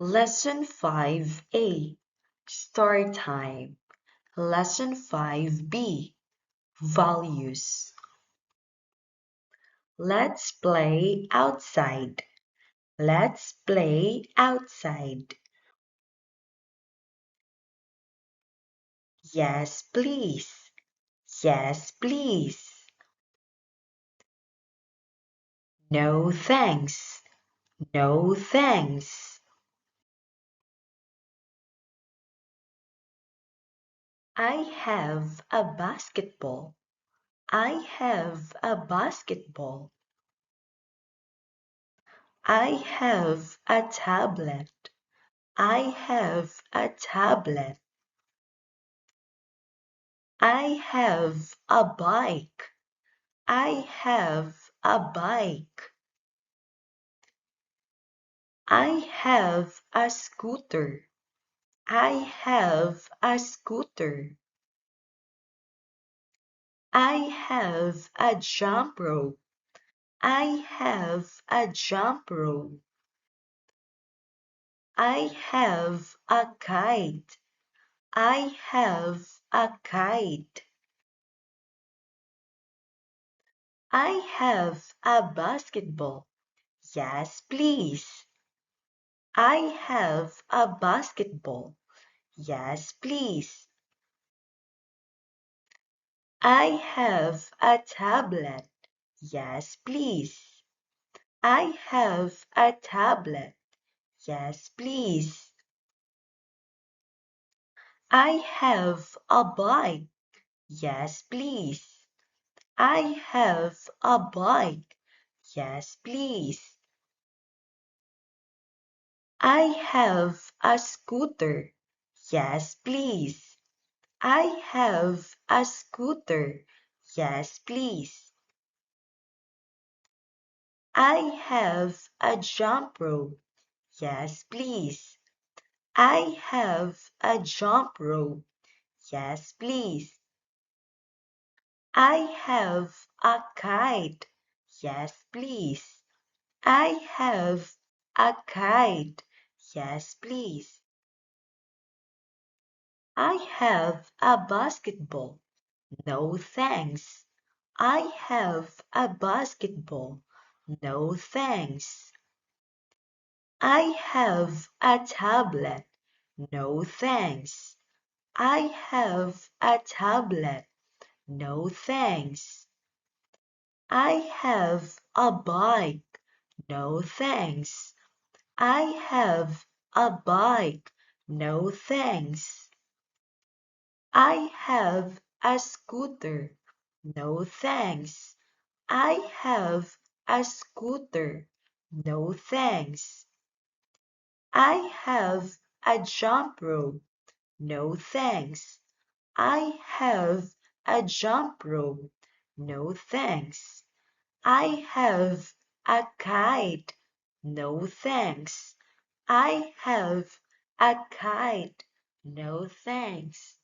Lesson 5A, Story Time. Lesson 5B, Values. Let's play outside. Let's play outside. Yes, please. Yes, please. No, thanks. No, thanks. I have a basketball. I have a basketball. I have a tablet. I have a tablet. I have a bike. I have a bike. I have a scooter. I have a scooter. I have a jump rope. I have a jump rope. I have a kite. I have a kite. I have a basketball. Yes, please. I have a basketball. Yes, please. I have a tablet. Yes, please. I have a tablet. Yes, please. I have a bike. Yes, please. I have a bike. Yes, please. I have a scooter. Yes, please. I have a scooter. Yes, please. I have a jump rope. Yes, please. I have a jump rope. Yes, please. I have a kite. Yes, please. I have a kite. Yes, please. I have a basketball. No, thanks. I have a basketball. No, thanks. I have a tablet. No, thanks. I have a tablet. No, thanks. I have a bike. No, thanks. I have a bike. No, thanks. I have a scooter. No, thanks. I have a scooter. No, thanks. I have a jump rope. No, thanks. I have a jump rope. No, thanks. I have a kite. No, thanks. I have a kite. No, thanks.